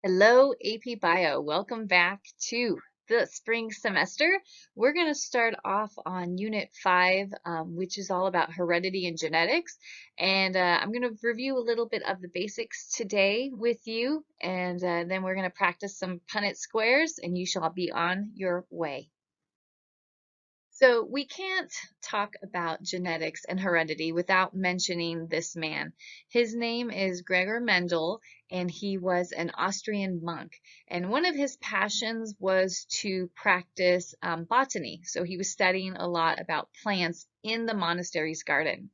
Hello, AP Bio. Welcome back to the spring semester. We're going to start off on Unit 5, which is all about heredity and genetics. And I'm going to review a little bit of the basics today with you. And then we're going to practice some Punnett squares, and you shall be on your way. So we can't talk about genetics and heredity without mentioning this man. His name is Gregor Mendel, and he was an Austrian monk. And one of his passions was to practice botany. So he was studying a lot about plants in the monastery's garden.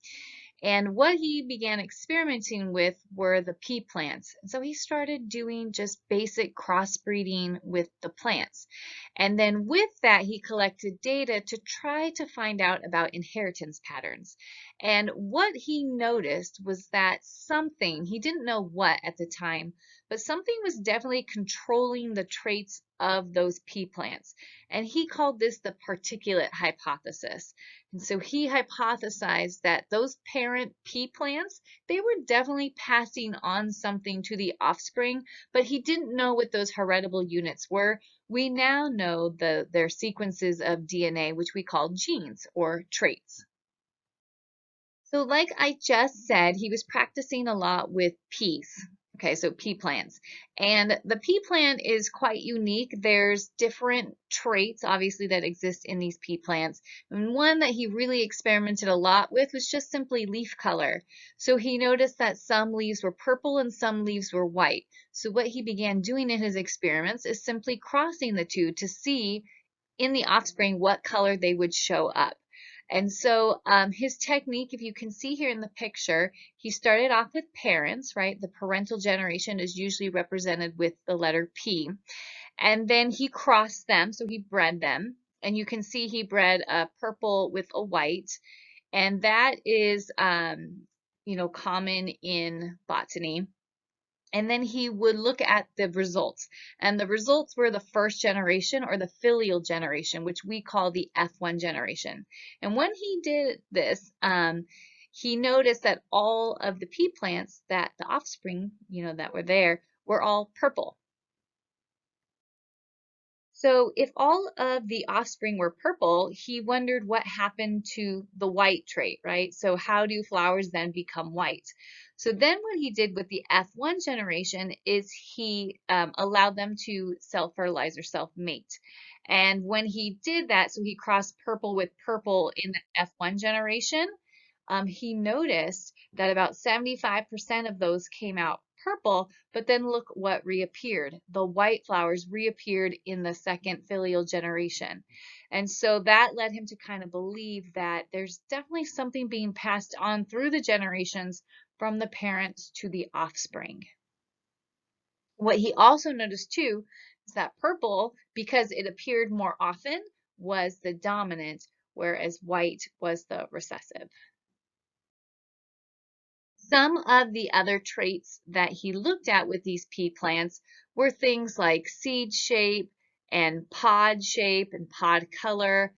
And what he began experimenting with were the pea plants. And so he started doing just basic crossbreeding with the plants. And then with that, he collected data to try to find out about inheritance patterns. And what he noticed was that something, he didn't know what at the time, but something was definitely controlling the traits of those pea plants. And he called this the particulate hypothesis. And so he hypothesized that those parent pea plants, they were definitely passing on something to the offspring, but he didn't know what those heritable units were. We now know their sequences of DNA, which we call genes or traits. So like I just said, he was practicing a lot with peas. Okay, so pea plants. And the pea plant is quite unique. There's different traits, obviously, that exist in these pea plants. And one that he really experimented a lot with was just simply leaf color. So he noticed that some leaves were purple and some leaves were white. So what he began doing in his experiments is simply crossing the two to see in the offspring what color they would show up. And so his technique, if you can see here in the picture, he started off with parents, right? The parental generation is usually represented with the letter P. And then he crossed them, so he bred them. And you can see he bred a purple with a white. And that is, common in botany. And then he would look at the results. And the results were the first generation or the filial generation, which we call the F1 generation. And when he did this, he noticed that all of the pea plants that the offspring, that were there, were all purple. So if all of the offspring were purple, he wondered what happened to the white trait, right? So how do flowers then become white? So then what he did with the F1 generation is he allowed them to self-fertilize or self-mate. And when he did that, so he crossed purple with purple in the F1 generation, he noticed that about 75% of those came out purple, but then look what reappeared. The white flowers reappeared in the second filial generation. And so that led him to kind of believe that there's definitely something being passed on through the generations from the parents to the offspring. What he also noticed too is that purple, because it appeared more often, was the dominant, whereas white was the recessive. Some of the other traits that he looked at with these pea plants were things like seed shape and pod color,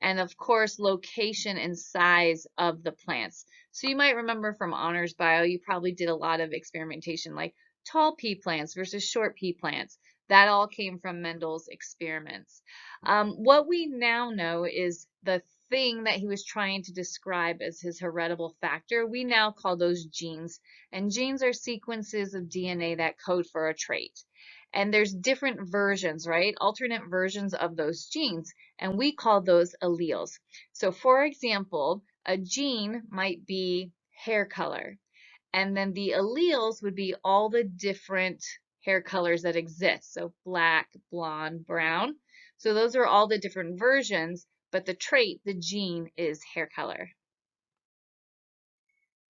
and of course, location and size of the plants. So you might remember from honors bio, you probably did a lot of experimentation like tall pea plants versus short pea plants. That all came from Mendel's experiments. What we now know is the thing that he was trying to describe as his heritable factor, we now call those genes. And genes are sequences of DNA that code for a trait. And there's different versions, right? Alternate versions of those genes, and we call those alleles. So for example, a gene might be hair color, and then the alleles would be all the different hair colors that exist. So black, blonde, brown. So those are all the different versions, but the trait, the gene, is hair color.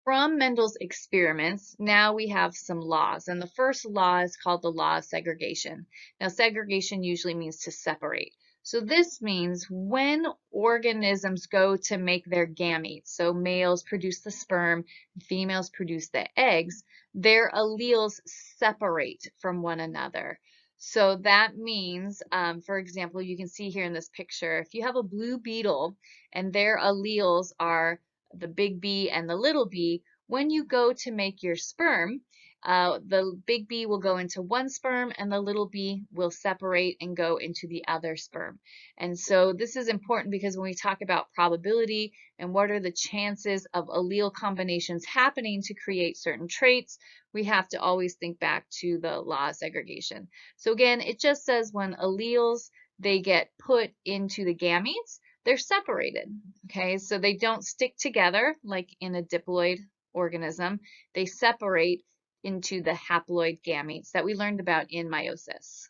From Mendel's experiments, now we have some laws, and the first law is called the law of segregation. Now, segregation usually means to separate. So this means when organisms go to make their gametes, so males produce the sperm, females produce the eggs, their alleles separate from one another. So that means, for example, you can see here in this picture, if you have a blue beetle and their alleles are the big B and the little b, when you go to make your sperm, The big B will go into one sperm and the little b will separate and go into the other sperm. And so this is important because when we talk about probability and what are the chances of allele combinations happening to create certain traits, we have to always think back to the law of segregation. So again, it just says when alleles, they get put into the gametes, they're separated, okay? So they don't stick together like in a diploid organism. They separate into the haploid gametes that we learned about in meiosis.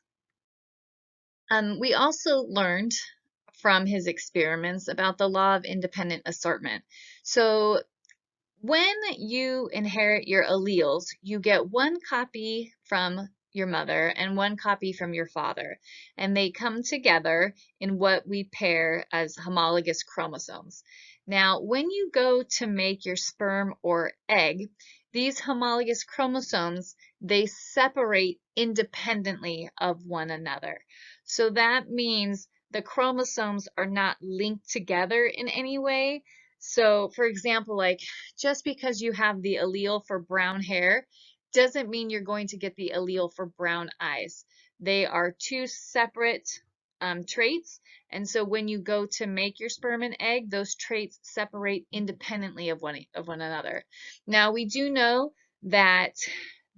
We also learned from his experiments about the law of independent assortment. So when you inherit your alleles, you get one copy from your mother and one copy from your father, and they come together in what we pair as homologous chromosomes. Now, when you go to make your sperm or egg, these homologous chromosomes, they separate independently of one another. So that means the chromosomes are not linked together in any way. So, for example, like just because you have the allele for brown hair doesn't mean you're going to get the allele for brown eyes. They are two separate traits. And so when you go to make your sperm and egg, those traits separate independently of one another. Now, we do know that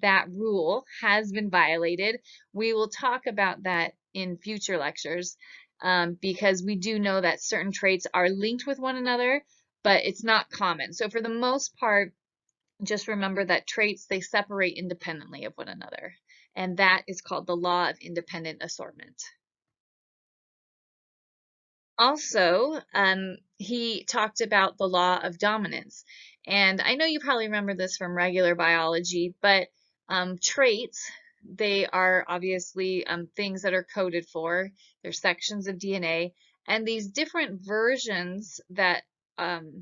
that rule has been violated. We will talk about that in future lectures because we do know that certain traits are linked with one another, but it's not common. So for the most part, just remember that traits, they separate independently of one another. And that is called the law of independent assortment. Also, he talked about the law of dominance. And I know you probably remember this from regular biology, but traits, they are obviously things that are coded for. They're sections of DNA. And these different versions that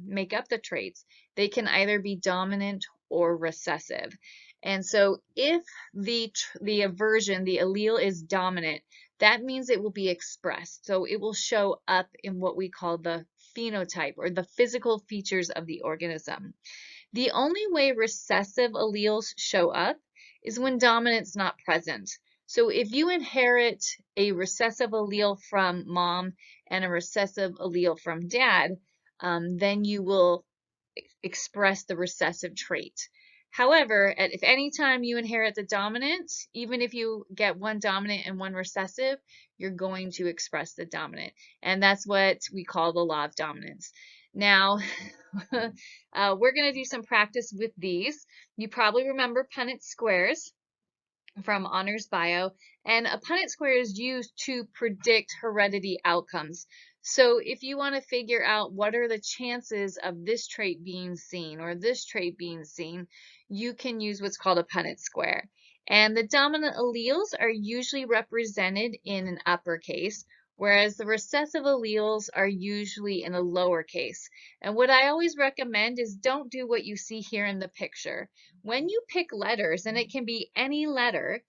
make up the traits, they can either be dominant or recessive. And so if the aversion, the allele is dominant, that means it will be expressed. So it will show up in what we call the phenotype or the physical features of the organism. The only way recessive alleles show up is when dominant's not present. So if you inherit a recessive allele from mom and a recessive allele from dad, then you will express the recessive trait. However, if any time you inherit the dominant, even if you get one dominant and one recessive, you're going to express the dominant. And that's what we call the law of dominance. Now, we're going to do some practice with these. You probably remember Punnett squares from Honors Bio, and a Punnett square is used to predict heredity outcomes. So if you want to figure out what are the chances of this trait being seen or this trait being seen, you can use what's called a Punnett square. And the dominant alleles are usually represented in an uppercase, whereas the recessive alleles are usually in a lowercase. And what I always recommend is don't do what you see here in the picture. When you pick letters, and it can be any letter,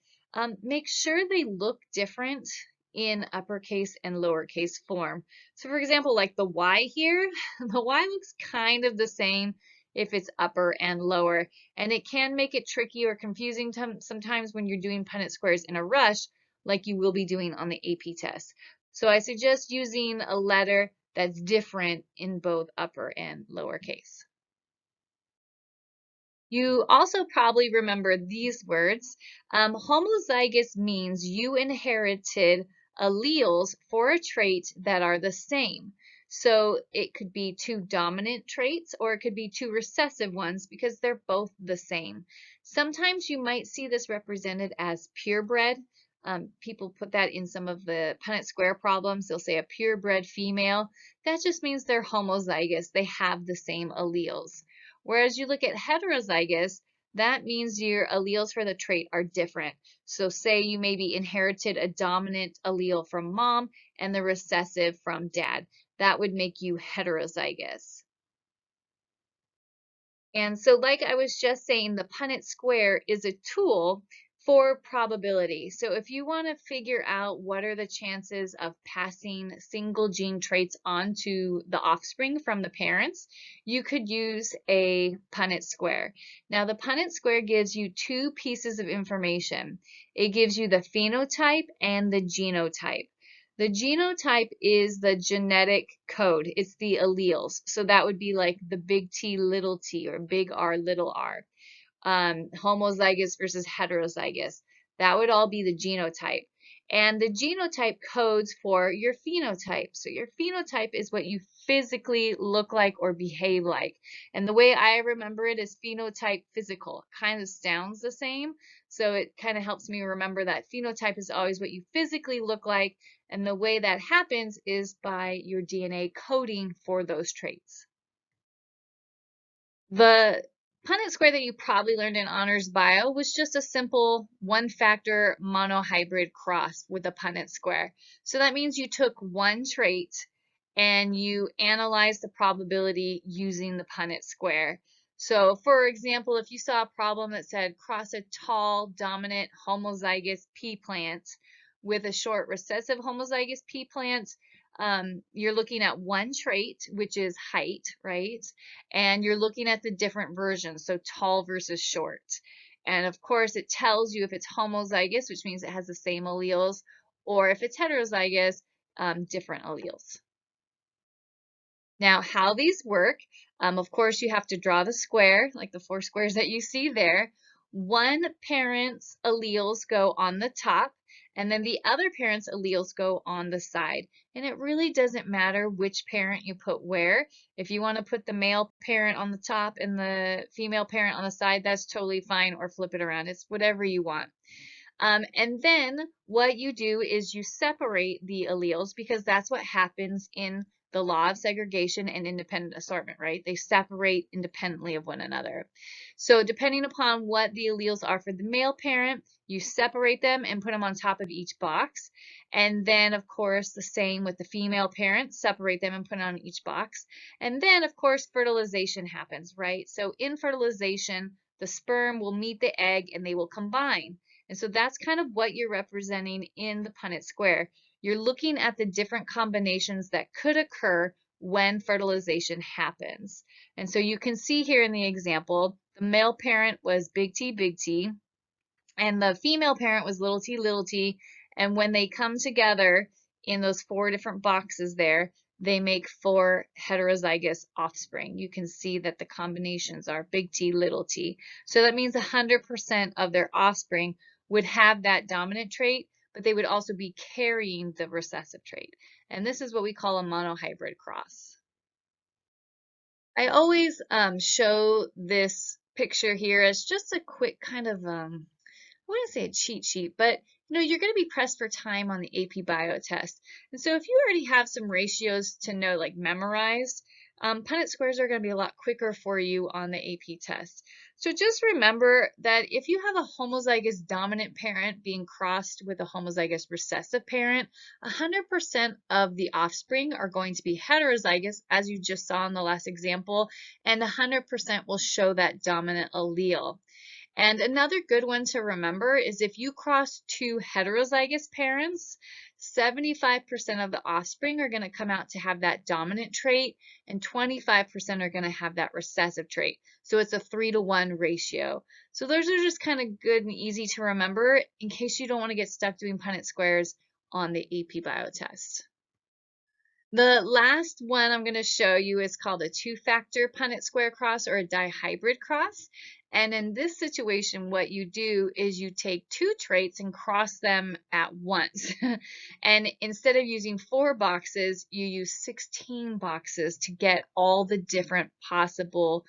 make sure they look different in uppercase and lowercase form. So for example, like the Y here, the Y looks kind of the same if it's upper and lower, and it can make it tricky or confusing sometimes when you're doing Punnett squares in a rush, like you will be doing on the AP test. So I suggest using a letter that's different in both upper and lowercase. You also probably remember these words. Homozygous means you inherited alleles for a trait that are the same. So it could be two dominant traits or it could be two recessive ones because they're both the same. Sometimes you might see this represented as purebred. People put that in some of the Punnett square problems. They'll say a purebred female. That just means they're homozygous. They have the same alleles. Whereas you look at heterozygous, that means your alleles for the trait are different. So say you maybe inherited a dominant allele from mom and the recessive from dad. That would make you heterozygous. And so like I was just saying, the Punnett square is a tool for probability. So if you want to figure out what are the chances of passing single gene traits onto the offspring from the parents, you could use a Punnett square. Now the Punnett square gives you two pieces of information. It gives you the phenotype and the genotype. The genotype is the genetic code. It's the alleles. So that would be like the big T, little t, or big R, little r. Homozygous versus heterozygous. That would all be the genotype. And the genotype codes for your phenotype. So your phenotype is what you physically look like or behave like. And the way I remember it is phenotype physical. Kind of sounds the same. So it kind of helps me remember that phenotype is always what you physically look like. And the way that happens is by your DNA coding for those traits. The Punnett square that you probably learned in honors bio was just a simple one-factor monohybrid cross with a Punnett square. So that means you took one trait and you analyzed the probability using the Punnett square. So for example, if you saw a problem that said cross a tall, dominant homozygous pea plant with a short recessive homozygous pea plant, you're looking at one trait, which is height, right? And you're looking at the different versions, so tall versus short. And of course, it tells you if it's homozygous, which means it has the same alleles, or if it's heterozygous, different alleles. Now, how these work, of course, you have to draw the square, like the 4 squares that you see there. One parent's alleles go on the top, and then the other parent's alleles go on the side. And it really doesn't matter which parent you put where. If you want to put the male parent on the top and the female parent on the side, that's totally fine, or flip it around. It's whatever you want. And then what you do is you separate the alleles, because that's what happens in the law of segregation and independent assortment, right? They separate independently of one another. So depending upon what the alleles are for the male parent, you separate them and put them on top of each box. And then, of course, the same with the female parent, separate them and put it on each box. And then, of course, fertilization happens, right? So in fertilization, the sperm will meet the egg and they will combine. And so that's kind of what you're representing in the Punnett square. You're looking at the different combinations that could occur when fertilization happens. And so you can see here in the example, the male parent was big T, and the female parent was little t. And when they come together in those 4 different boxes there, they make 4 heterozygous offspring. You can see that the combinations are big T, little t. So that means 100% of their offspring would have that dominant trait, but they would also be carrying the recessive trait. And this is what we call a monohybrid cross. I always show this picture here as just a quick kind of, I wouldn't say a cheat sheet, but you're going to be pressed for time on the AP Bio test. And so if you already have some ratios to know, like memorized, Punnett squares are going to be a lot quicker for you on the AP test. So just remember that if you have a homozygous dominant parent being crossed with a homozygous recessive parent, 100% of the offspring are going to be heterozygous, as you just saw in the last example, and 100% will show that dominant allele. And another good one to remember is if you cross 2 heterozygous parents, 75% of the offspring are going to come out to have that dominant trait, and 25% are going to have that recessive trait. So it's a 3-to-1 ratio. So those are just kind of good and easy to remember in case you don't want to get stuck doing Punnett squares on the AP Bio test. The last one I'm going to show you is called a 2-factor Punnett square cross, or a dihybrid cross. And in this situation, what you do is you take 2 traits and cross them at once. And instead of using 4 boxes, you use 16 boxes to get all the different possible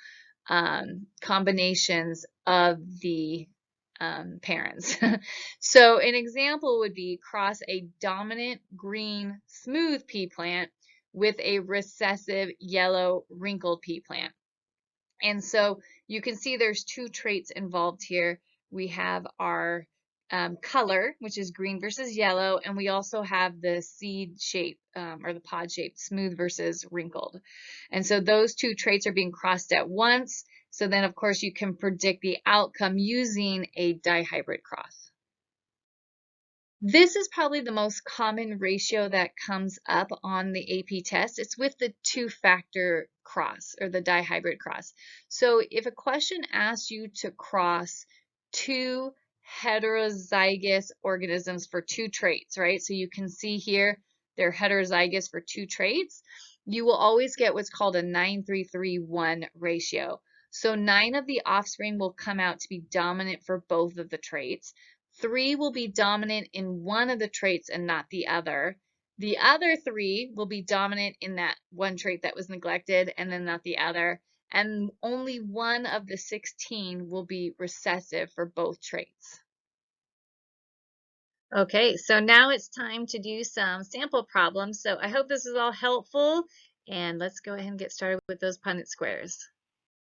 combinations of the parents. So an example would be cross a dominant green smooth pea plant with a recessive yellow wrinkled pea plant. And so you can see there's 2 traits involved here. We have our color, which is green versus yellow, and we also have the seed shape or the pod shape, smooth versus wrinkled. And so those 2 traits are being crossed at once. So then, of course, you can predict the outcome using a dihybrid cross. This is probably the most common ratio that comes up on the AP test. It's with the two-factor cross or the dihybrid cross. So if a question asks you to cross two heterozygous organisms for two traits, right? So you can see here they're heterozygous for two traits. You will always get what's called a 9:3:3:1 ratio. So 9 of the offspring will come out to be dominant for both of the traits. 3 will be dominant in one of the traits and not the other. The other 3 will be dominant in that one trait that was neglected and then not the other. And only one of the 16 will be recessive for both traits. Okay, so now it's time to do some sample problems. So I hope this is all helpful, and let's go ahead and get started with those Punnett squares.